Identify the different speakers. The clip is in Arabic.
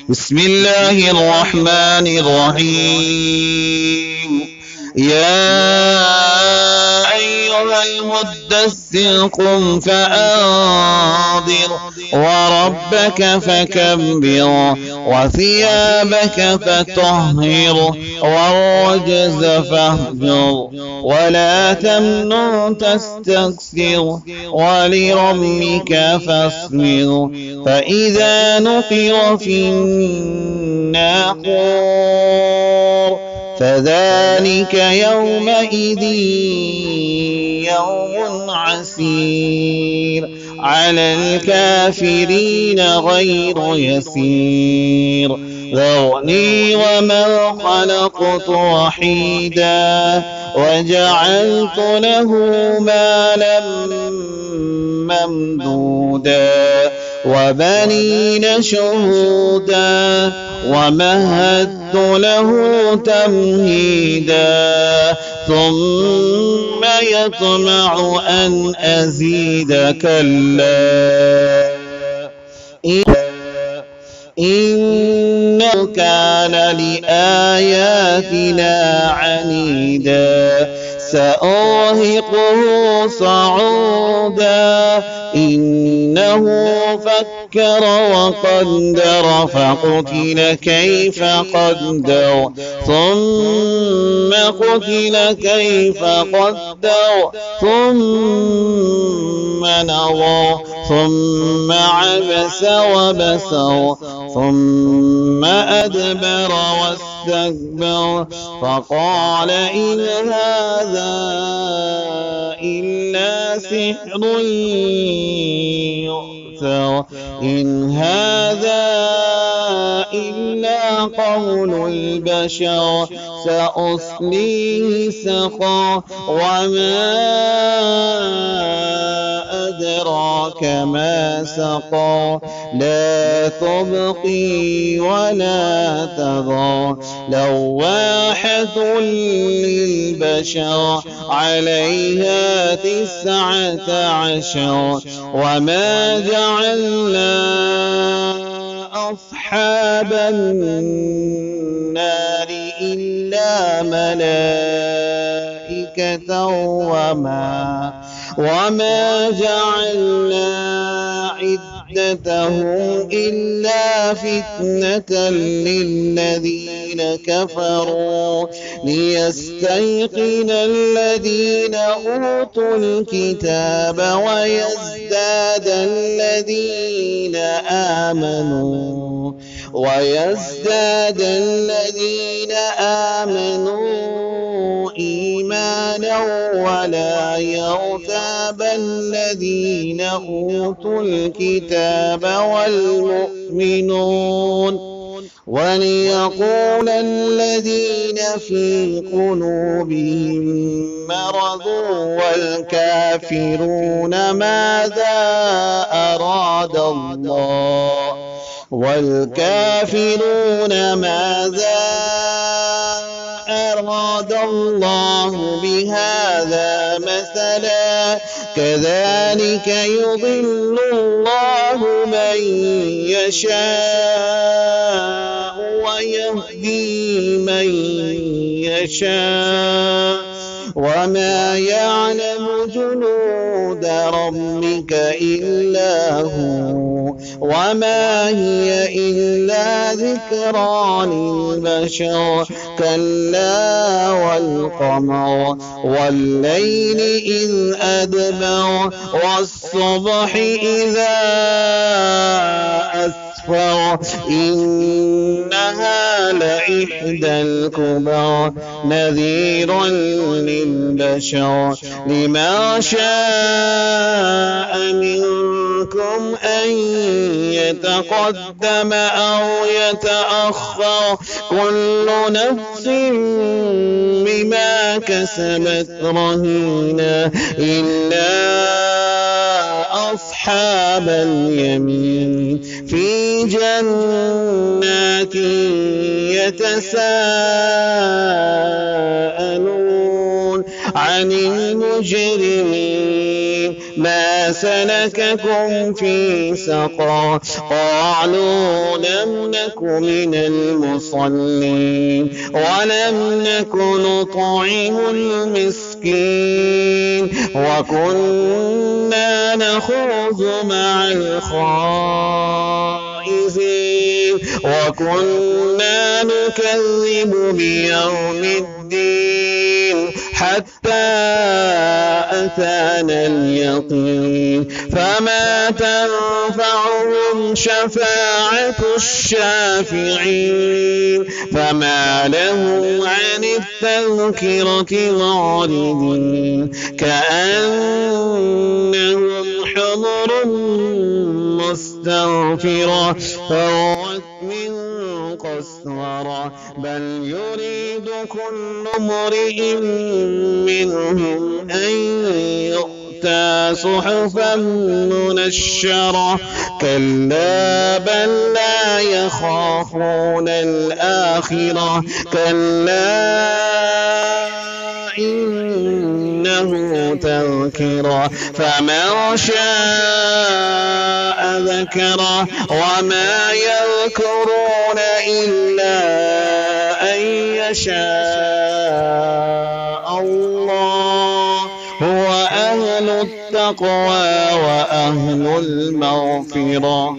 Speaker 1: بسم الله الرحمن الرحيم. يا أيها المدثر قم فأنذر وربك فكبر وثيابك فطهر والرجز فاهجر ولا تمنن تستكثر ولربك فاصبر فإذا نقر في الناقور فذلك يومئذ يوم عسير على الكافرين غير يسير. ذرني ومن خلقت وحيدا وجعلت له مالا ممدودا وبنين شهودا ومهدت له تمهيدا ثم يطمع أن أزيد كلا إنه كان لآياتنا عنيدا سأرهقه صعودا إنه فكر وقدر فقتل كيف قدر ثم قتل كيف قدر ثم نظر ثم عبس وبسر ثم أدبر واستكبر فقال إن هذا إلا سحر يؤثر إن هذا إلا قول البشر سأصليه سقر وما أدراك ما سقر لا تبقي ولا تذر لواحة للبشر عليها 19 وما جعلنا أصحاب النار إلا ملائكة وما جعلنا عدتهم إلا فتنة للذين كفروا ليستيقن الذين أوتوا الكتاب ويزداد الذين آمنوا إيمانا ولا يرتاب الذين أوتوا الكتاب والمؤمنون وليقول الذين في قلوبهم مرض والكافرون ماذا أراد الله بهذا مثلا كذلك يضل الله من يشاء ويهدي من يشاء وما يعلم جنود ربك إلا هو وما هي إلا ذكرى للبشر كلا والقمر والليل إذ أدبر والصبح إذا أسفر إنها لإحدى الكبر نذير للبشر لمن شاء منكم أن يتقدم أو يتأخر كل نفس بما كسبت رهينة إلا أصحاب اليمين في جنات يتساءلون عن المجرمين ما سلككم في سقر قالوا لم نك من المصلين ولم نك نطعم المسكين وكنا نخوض مع الخائضين وكنا نكذب بيوم الدين حتى أتانا اليقين فما تنفعهم شفاعة الشافعين فما لهم عن التذكرة معرضين كأنهم حمر مستنفرة فرت من قسورة بل يريد كل امرئ منهم أن يؤتى صحفا منشرة كلا بل لا يخافون الآخرة كلا إنه تذكرة فمن شاء ذكره وما يذكرون إلا أن يشاء الله هو أهل التقوى وأهل المغفرة